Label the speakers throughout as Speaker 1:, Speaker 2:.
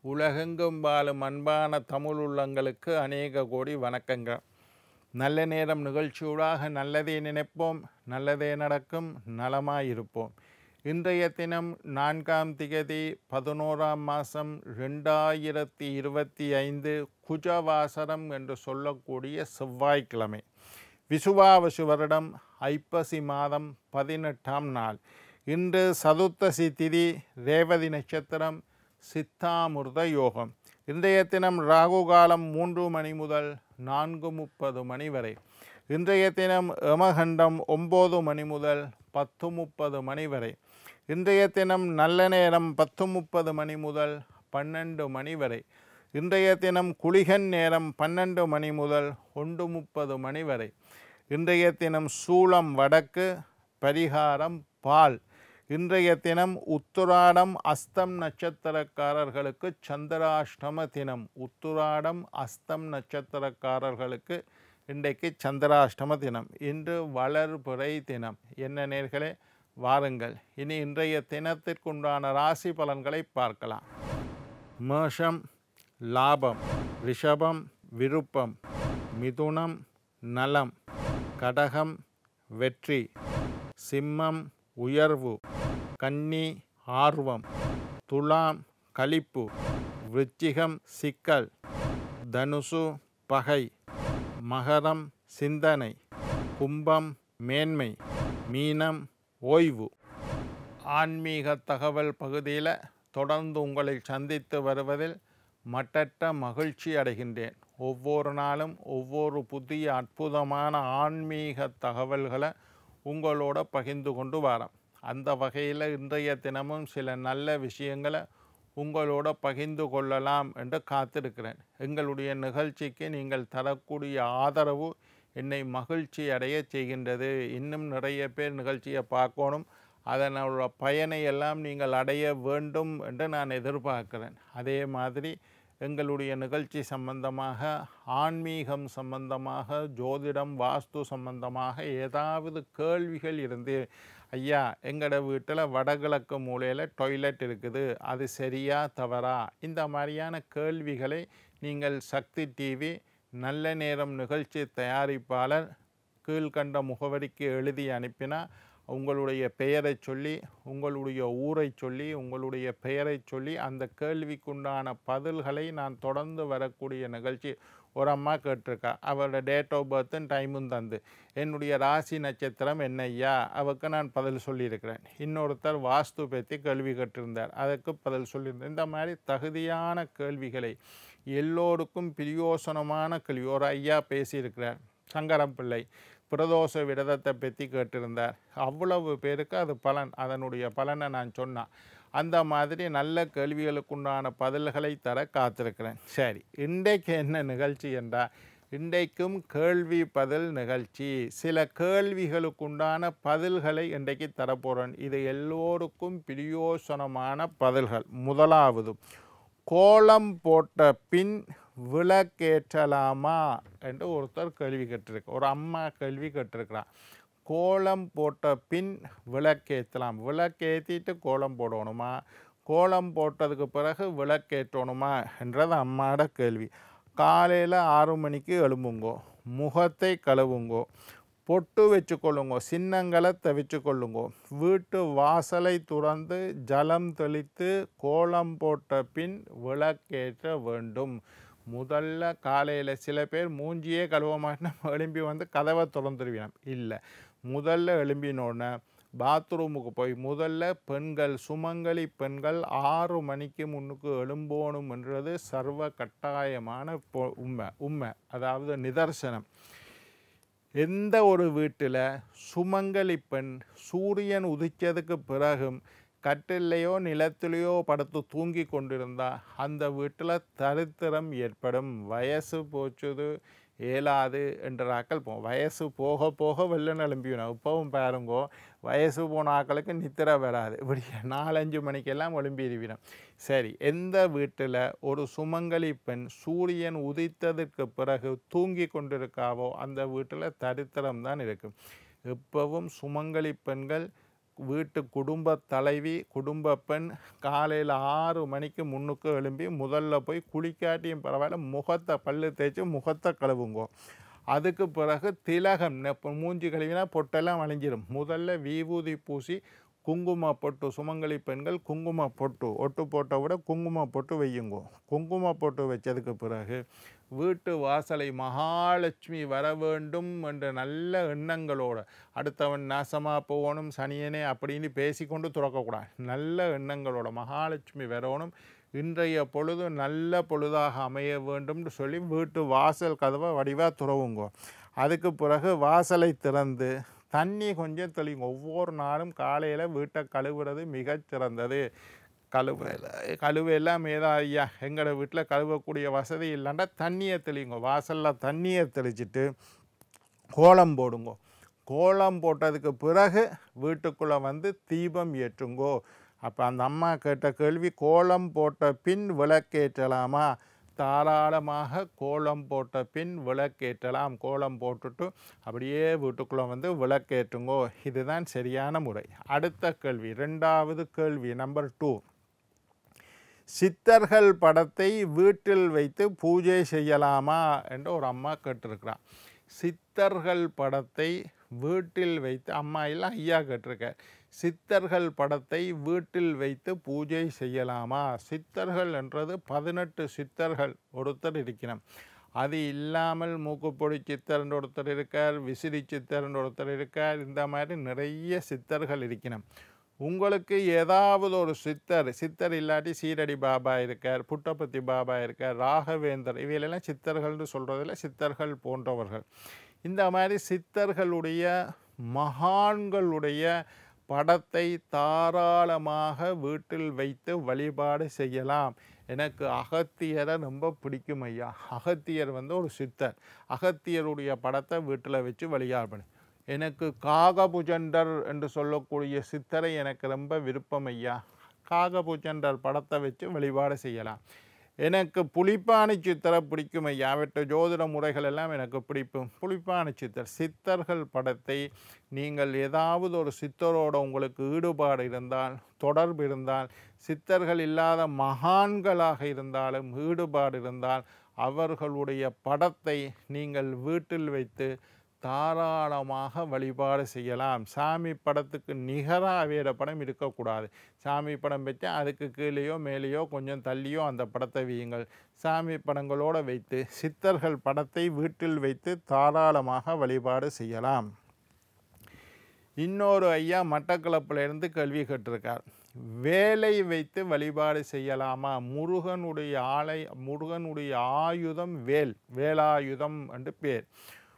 Speaker 1: உலகெங்கும் வாழும் அன்பான தமிழ் உள்ளங்களுக்கு அநேக கோடி வணக்கங்கள். நல்ல நேரம் நிகழ்ச்சியூடாக நல்லதே நினைப்போம், நல்லதே நடக்கும், நலமாயிருப்போம். இன்றைய தினம் 4ஆம் திகதி 11ஆம் மாதம் 2025 குஜவாசரம் என்று சொல்லக்கூடிய செவ்வாய்க்கிழமை. விசுவாவசு வருடம் ஐப்பசி மாதம் 18ஆம் நாள். இன்று சதுர்த்தசி திதி, ரேவதி நட்சத்திரம், சித்தாமிர்த யோகம். இன்றைய தினம் ராகு காலம் 3 மணி முதல் 4:30 மணி வரை. இன்றைய தினம் யமகண்டம் 9 மணி முதல் 10:30 மணி வரை. இன்றைய தினம் நல்ல நேரம் 10:30 மணி முதல் 12 மணி வரை. இன்றைய தினம் குளிகன் நேரம் 12 மணி முதல் 1:30 மணி வரை. இன்றைய தினம் சூலம் வடக்கு, பரிகாரம் பால். இன்றைய தினம் உத்திராடம் அஸ்தம் நட்சத்திரக்காரர்களுக்கு சந்திராஷ்டம தினம். உத்திராடம் அஸ்தம் நட்சத்திரக்காரர்களுக்கு இன்றைக்கு சந்திராஷ்டம தினம். இன்று வளர்பிறை தினம். என்ன நேர்களே, வாருங்கள் இனி இன்றைய தினத்திற்குண்டான ராசி பலன்களை பார்க்கலாம். மேஷம் லாபம், ரிஷபம் விருப்பம், மிதுனம் நலம், கடகம் வெற்றி, சிம்மம் உயர்வு, கன்னி ஆர்வம், துலாம் களிப்பு, விருச்சிகம் சிக்கல், தனுசு பகை, மகரம் சிந்தனை, கும்பம் மேன்மை, மீனம் ஓய்வு. ஆன்மீக தகவல் பகுதியில் தொடர்ந்து உங்களை சந்தித்து வருவதில் மட்டற்ற மகிழ்ச்சி அடைகின்றேன். ஒவ்வொரு நாளும் ஒவ்வொரு புதிய அற்புதமான ஆன்மீக தகவல்களை உங்களோட பகிர்ந்து கொண்டு வரேன். அந்த வகையில் இன்றைய தினமும் சில நல்ல விஷயங்களை உங்களோட பகிர்ந்து கொள்ளலாம் என்று காத்திருக்கிறேன். எங்களுடைய நிகழ்ச்சிக்கு நீங்கள் தரக்கூடிய ஆதரவு என்னை மகிழ்ச்சி அடைய செய்கின்றது. இன்னும் நிறைய பேர் நிகழ்ச்சியை பார்க்கணும், அதனோட பயனை எல்லாம் நீங்கள் அடைய வேண்டும் என்று நான் எதிர்பார்க்கிறேன். அதே மாதிரி எங்களுடைய நிகழ்ச்சி சம்பந்தமாக, ஆன்மீகம் சம்பந்தமாக, ஜோதிடம் வாஸ்து சம்பந்தமாக ஏதாவது கேள்விகள் இருந்து, ஐயா எங்களோட வீட்டில் வடகிழக்கு மூலையில் டாய்லெட் இருக்குது, அது சரியா தவறா, இந்த மாதிரியான கேள்விகளை நீங்கள் சக்தி டிவி நல்ல நேரம் நிகழ்ச்சி தயாரிப்பாளர் கீழ்கண்ட முகவரிக்கு எழுதி அனுப்பினா உங்களுடைய பெயரை சொல்லி, உங்களுடைய ஊரை சொல்லி, உங்களுடைய பெயரை சொல்லி அந்த கேள்விக்குண்டான பதில்களை நான் தொடர்ந்து வரக்கூடிய நிகழ்ச்சி. ஒரு அம்மா கேட்டிருக்கா, அவரோட டேட் ஆஃப் பர்த்தும் டைமும் தந்து, என்னுடைய ராசி நட்சத்திரம் என்னையா, அவருக்கு நான் பதில் சொல்லியிருக்கிறேன். இன்னொருத்தர் வாஸ்து பற்றி கேள்வி கேட்டிருந்தார், அதுக்கு பதில் சொல்லியிருந்தேன். இந்த மாதிரி தகுதியான கேள்விகளை, எல்லோருக்கும் பிரயோசனமான கேள்வி. ஒரு ஐயா பேசியிருக்கிறார், சங்கரம் பிள்ளை, பிரதோஷ விரதத்தை பற்றி கேட்டிருந்தார். அவ்வளவு பேருக்கு அது பலன், அதனுடைய பலனை நான் சொன்னேன். அந்த மாதிரி நல்ல கேள்விகளுக்குண்டான பதில்களை தர காத்திருக்கிறேன். சரி, இன்றைக்கு என்ன நிகழ்ச்சி என்றால், இன்றைக்கும் கேள்வி பதில் நிகழ்ச்சி. சில கேள்விகளுக்குண்டான பதில்களை இன்றைக்கு தரப்போகிறேன். இது எல்லோருக்கும் பிரயோசனமான பதில்கள். முதலாவது, கோலம் போட்ட பின் விளக்கேற்றலாமா என்று ஒருத்தர் கேள்வி கேட்டிருக்கு. ஒரு அம்மா கேள்வி கேட்டிருக்கிறார். கோலம் போட்ட பின் விளக்கேற்றலாம், விளக்கேற்றிட்டு கோலம் போடணுமா, கோலம் போட்டதுக்கு பிறகு விளக்கேற்றணுமா என்றது அம்மாவோட கேள்வி. காலையில் 6 மணிக்கு எழும்புங்கோ, முகத்தை கழுவுங்கோ, பொட்டு வச்சுக்கொள்ளுங்கோ, சின்னங்களை தவிச்சு கொள்ளுங்கோ, வீட்டு வாசலை துறந்து ஜலம் தெளித்து கோலம் போட்ட பின் விளக்கேற்ற வேண்டும். முதல்ல காலையில் சில பேர் மூஞ்சியே கழுவ மாட்டேன்னா எழும்பி வந்து கதவை திறந்துருவினோம். இல்லை, முதல்ல எழும்பினோடனே பாத்ரூமுக்கு போய் முதல்ல பெண்கள், சுமங்கலி பெண்கள் 6 மணிக்கு முன்னுக்கு எழும்போணும் என்றது சர்வ கட்டாயமான உண்மை, அதாவது நிதர்சனம். எந்த ஒரு வீட்டில் சுமங்கலி பெண் சூரியன் உதித்ததுக்கு பிறகும் கட்டிலையோ நிலத்திலேயோ படுத்து தூங்கி கொண்டிருந்தால் அந்த வீட்டில் தரித்திரம் ஏற்படும். வயசு போச்சுது ஏலாது என்ற ஆக்கள் போகும். வயசு போக போக வெள்ளம் எழும்பிவிடும். இப்போவும் பாருங்கோ, வயசு போன ஆக்களுக்கு நித்திரை வராது, இப்படி 4-5 மணிக்கெல்லாம் எழும்பிடுவிடும். சரி, எந்த வீட்டில் ஒரு சுமங்கலி பெண் சூரியன் உதித்ததற்கு பிறகு தூங்கி கொண்டிருக்காவோ அந்த வீட்டில் தரித்திரம் தான் இருக்கும். எப்பவும் சுமங்கலி பெண்கள் வீட்டு குடும்ப தலைவி குடும்ப பெண் காலையில் 6 மணிக்கு முன்னுக்கு எழும்பி முதல்ல போய் குளிக்காட்டியும் பரவாயில்ல முகத்தை பல்லு தேய்ச்சி முகத்தை கழுவுங்கோ. அதுக்கு பிறகு திலகம் மூஞ்சி கழுவினா பொட்டெல்லாம் அழிஞ்சிடும். முதல்ல விபூதி பூசி குங்கும பொட்டு சுமங்கலி பெண்கள் குங்கும பொட்டு ஒட்டு போட்ட விட குங்கும பொட்டு வையுங்கோ. குங்கும பொட்டு வச்சதுக்கு பிறகு வீட்டு வாசலை மகாலட்சுமி வர வேண்டும் என்ற நல்ல எண்ணங்களோடு அடுத்தவன் நாசமாக போகணும் சனியனே அப்படின்னு பேசிக்கொண்டு துறக்கக்கூடாது. நல்ல எண்ணங்களோட மகாலட்சுமி வரணும், இன்றைய பொழுது நல்ல பொழுதாக அமைய வேண்டும்னு சொல்லி வீட்டு வாசல் கதவை வடிவாக துறவுங்கோ. அதுக்கு பிறகு வாசலை திறந்து தண்ணி கொஞ்சம் தெளிங்க. ஒவ்வொரு நாளும் காலையில் வீட்டை கழுவுறது மிகச்சிறந்தது. கழுவையெல்லாம் ஏதா ஐயா எங்களோட வீட்டில் கழுவக்கூடிய வசதி இல்லைன்னா தண்ணியை தெளிங்க. வாசலில் தண்ணியை தெளிச்சிட்டு கோலம் போடுங்கோ. கோலம் போட்டதுக்கு பிறகு வீட்டுக்குள்ளே வந்து தீபம் ஏற்றுங்கோ. அப்போ அந்த அம்மா கேட்ட கேள்வி, கோலம் போட்ட பின் விளக்கேற்றலாமா? தாராளமாக கோலம் போட்ட பின் விளக்கேற்றலாம். கோலம் போட்டுட்டு அப்படியே வீட்டுக்குள்ளே வந்து விளக்கேற்றுங்கோ. இதுதான் சரியான முறை. அடுத்த கேள்வி, 2வது கேள்வி நம்பர் 2. சித்தர்கள் படத்தை வீட்டில் வைத்து பூஜை செய்யலாமா என்று ஒரு அம்மா கேட்டிருக்கிறார். சித்தர்கள் படத்தை வீட்டில் வைத்து, அம்மா இல்லை ஐயா கேட்டிருக்க, சித்தர்கள் படத்தை வீட்டில் வைத்து பூஜை செய்யலாமா? சித்தர்கள் என்றது 18 சித்தர்கள் ஒருத்தர் இருக்கிறோம். அது இல்லாமல் மூக்குப்பொடி சித்தர் என்று ஒருத்தர் இருக்கார், விசிறி சித்தர் என்று ஒருத்தர் இருக்கார். இந்த மாதிரி நிறைய சித்தர்கள் இருக்கணும். உங்களுக்கு ஏதாவது ஒரு சித்தர் இல்லாட்டி சீரடி பாபா இருக்கார், புட்டபத்தி பாபா இருக்கார், ராகவேந்தர், இவையெல்லாம் சித்தர்கள்னு சொல்கிறதில்ல, சித்தர்கள் போன்றவர்கள். இந்த மாதிரி சித்தர்களுடைய மகான்களுடைய படத்தை தாராளமாக வீட்டில் வைத்து வழிபாடு செய்யலாம். எனக்கு அகத்தியரை ரொம்ப பிடிக்கும் ஐயா. அகத்தியர் ஒரு சித்தர். அகத்தியருடைய படத்தை வீட்டில் வச்சு வழிபாடு. எனக்கு காகபுஜண்டர் என்று சொல்லக்கூடிய சித்தரை எனக்கு ரொம்ப விருப்பம் ஐயா. காகபுஜண்டர் படத்தை வச்சு வழிபாடு செய்யலாம். எனக்கு புலிப்பாணி சித்தரை பிடிக்கும் ஐயா. அவற்றை ஜோதிட முறைகள் எல்லாம் எனக்கு பிடிக்கும். புலிப்பாணி சித்தர், சித்தர்கள் படத்தை நீங்கள் ஏதாவது ஒரு சித்தரோட உங்களுக்கு ஈடுபாடு இருந்தால், தொடர்பு இருந்தால், சித்தர்கள் இல்லாத மகான்களாக இருந்தாலும் ஈடுபாடு இருந்தால் அவர்களுடைய படத்தை நீங்கள் வீட்டில் வைத்து தாராளமாக வழிபாடு செய்யலாம். சாமி படத்துக்கு நிகராக அவையோட படம் இருக்கக்கூடாது. சாமி படம் வச்சா அதுக்கு கீழேயோ மேலேயோ கொஞ்சம் தள்ளியோ அந்த படத்தை வையுங்கள். சாமி படங்களோடு வைத்து சித்தர்கள் படத்தை வீட்டில் வைத்து தாராளமாக வழிபாடு செய்யலாம். இன்னொரு ஐயா மட்டக்களப்பிலிருந்து கேள்வி கேட்டிருக்கார். வேலை வைத்து வழிபாடு செய்யலாமா? முருகனுடைய ஆயுதம் வேல், வேலாயுதம் என்று பேர்.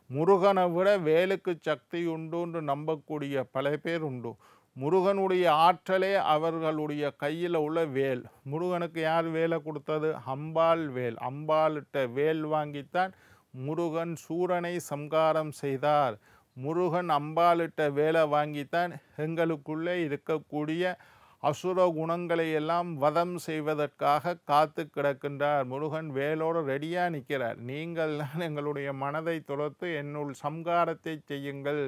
Speaker 1: முருகனை விட வேலுக்கு சக்தி உண்டு என்று நம்பக்கூடிய பல பேர் உண்டு. முருகனுடைய ஆற்றலே அவர்களுடைய கையில் உள்ள வேல். முருகனுக்கு யார் வேலை கொடுத்தது? அம்பாள் வேல். அம்பாளிட்ட வேல் வாங்கித்தான் முருகன் சூரனை சம்காரம் செய்தார். முருகன் அம்பாளிட்ட வேலை வாங்கித்தான் எங்களுக்குள்ளே இருக்கக்கூடிய அசுர குணங்களை எல்லாம் வதம் செய்வதற்காக காத்து கிடக்கின்றார். முருகன் வேலோடு ரெடியாக நிற்கிறார். நீங்கள் தான் எங்களுடைய மனதை துரத்து என்னுள் சம்காரத்தை செய்யுங்கள்,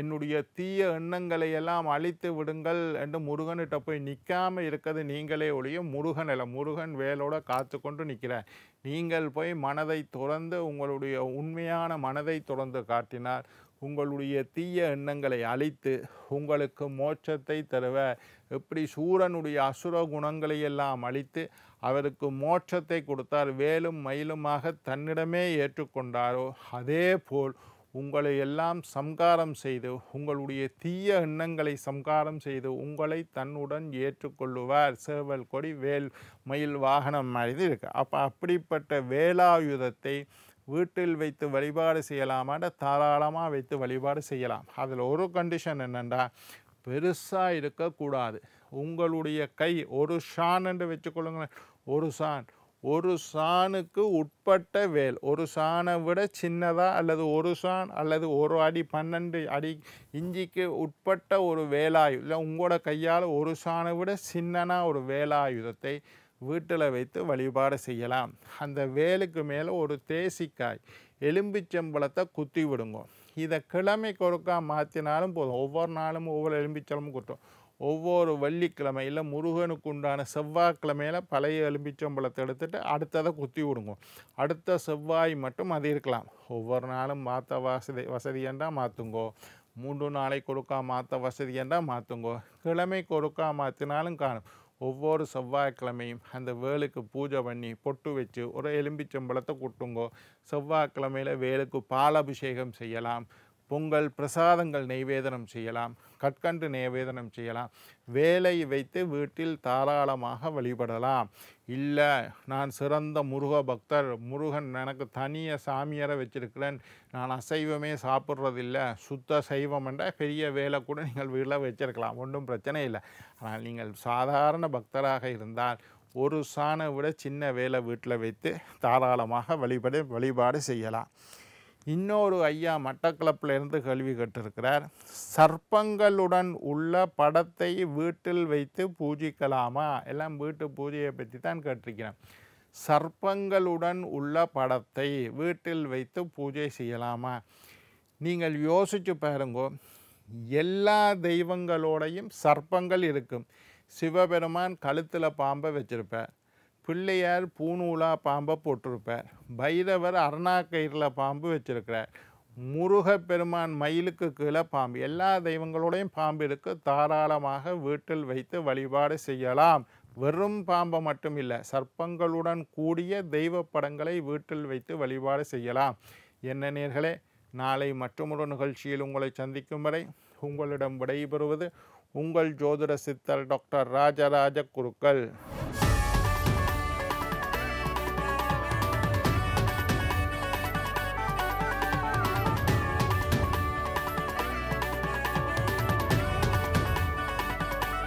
Speaker 1: என்னுடைய தீய எண்ணங்களை எல்லாம் அழித்து விடுங்கள் என்று முருகன்கிட்ட போய் நிற்காமல் இருக்கிறது நீங்களே ஒழிய முருகன் அல்ல. முருகன் வேலோட காத்து கொண்டு நிற்கிறார். நீங்கள் போய் மனதை துறந்து உங்களுடைய உண்மையான மனதை துறந்து காட்டினார் உங்களுடைய தீய எண்ணங்களை அழித்து உங்களுக்கு மோட்சத்தை தருவார். எப்படி சூரனுடைய அசுர குணங்களை எல்லாம் அழித்து அவருக்கு மோட்சத்தை கொடுத்தார், வேலும் மயிலுமாக தன்னிடமே ஏற்றுக்கொண்டாரோ அதே போல் உங்களை எல்லாம் சம்காரம் செய்து உங்களுடைய தீய எண்ணங்களை சம்காரம் செய்து உங்களை தன்னுடன் ஏற்றுக்கொள்ளுவார். சேவல் கொடி வேல் மயில் வாகனம் மாதிரி இருக்கு. அப்போ அப்படிப்பட்ட வேலாயுதத்தை வீட்டில் வைத்து வழிபாடு செய்யலாமாட தாராளமாக வைத்து வழிபாடு செய்யலாம். அதில் ஒரு கண்டிஷன் என்னென்னா, பெருசாக இருக்கக்கூடாது. உங்களுடைய கை ஒரு ஷான் என்று வச்சுக்கொள்ளுங்களேன். ஒரு சாணுக்கு உட்பட்ட வேல், ஒரு சாணை விட சின்னதாக அல்லது ஒரு சான் அல்லது ஒரு அடி 12 அடி இஞ்சிக்கு உட்பட்ட ஒரு வேலாயுதம் இல்லை உங்களோட கையால் ஒரு சாணை விட சின்னனா ஒரு வேலாயுதத்தை வீட்டில் வைத்து வழிபாடு செய்யலாம். அந்த வேலுக்கு மேலே ஒரு தேசிக்காய் எலும்பிச்சம்பழத்தை குத்தி விடுங்க. இதை கிழமைக்கு ஒருக்கா மாற்றினாலும் போதும். ஒவ்வொரு நாளும் ஒவ்வொரு எலும்பிச்சம்பழமும் குத்தும். ஒவ்வொரு வெள்ளிக்கிழமையில் முருகனுக்கு உண்டான செவ்வாய்க்கிழமையில் பழைய எலும்பிச்சம்பழத்தை எடுத்துட்டு அடுத்ததை குத்தி விடுங்க. அடுத்த செவ்வாய் மட்டும் அது இருக்கலாம். ஒவ்வொரு நாளும் மாற்ற வசதி என்றால் மாற்றுங்கோ, 3 நாளைக்கு ஒருக்கா மாற்ற வசதி என்றால் மாற்றுங்கோ, கிழமைக்கு ஒருக்கா மாற்றினாலும் காணும். ஒவ்வொரு செவ்வாய்க்கிழமையும் அந்த வேலுக்கு பூஜை பண்ணி பொட்டு வச்சு ஒரு எலும்பிச்சம்பழத்தை குட்டுங்கோ. செவ்வாய்க்கிழமையில் வேலுக்கு பாலாபிஷேகம் செய்யலாம், பொங்கல் பிரசாதங்கள் நெய்வேதனம் செய்யலாம், கற்கண்டு நெய்வேதனம் செய்யலாம், வேலை வைத்து வீட்டில் தாராளமாக வழிபடலாம். இல்லை நான் சிறந்த முருக பக்தர், முருகன் எனக்கு தனிய சாமியாரை வச்சிருக்கிறேன், நான் அசைவமே சாப்பிட்றதில்லை, சுத்த சைவம் என்ற பெரிய வேலை கூட நீங்கள் வீட்டில் வச்சிருக்கலாம், ஒன்றும் பிரச்சனை இல்லை. ஆனால் நீங்கள் சாதாரண பக்தராக இருந்தால் ஒரு சாணை விட சின்ன வேலை வீட்டில் வைத்து தாராளமாக வழிபாடு செய்யலாம். இன்னொரு ஐயா மட்டக்களப்பிலிருந்து கேள்வி கேட்டிருக்கிறார், சர்ப்பங்களுடன் உள்ள படத்தை வீட்டில் வைத்து பூஜிக்கலாமா? எல்லாம் வீட்டு பூஜையை பற்றி தான் கேட்டிருக்கிறேன். சர்ப்பங்களுடன் உள்ள படத்தை வீட்டில் வைத்து பூஜை செய்யலாமா? நீங்கள் யோசித்து பாருங்கோ, எல்லா தெய்வங்களோடையும் சர்ப்பங்கள் இருக்கும். சிவபெருமான் கழுத்தில் பாம்பை வச்சிருப்பார், பிள்ளையார் பூநூலா பாம்பை போட்டிருப்பார், பைரவர் அருணாக்கயிறில் பாம்பு வச்சிருக்கிறார், முருகப்பெருமான் மயிலுக்கு கீழே பாம்பு, எல்லா தெய்வங்களோடையும் பாம்பு இருக்கு. தாராளமாக வீட்டில் வைத்து வழிபாடு செய்யலாம். வெறும் பாம்பை மட்டும் இல்லை, சர்ப்பங்களுடன் கூடிய தெய்வ படங்களை வீட்டில் வைத்து வழிபாடு செய்யலாம். என்ன நேயர்களே, நாளை மற்றொரு நிகழ்ச்சியில் உங்களை சந்திக்கும் வரை உங்களிடம் விடைபெறுவது உங்கள் ஜோதிட சித்தர் டாக்டர் ராஜராஜ குருக்கள்.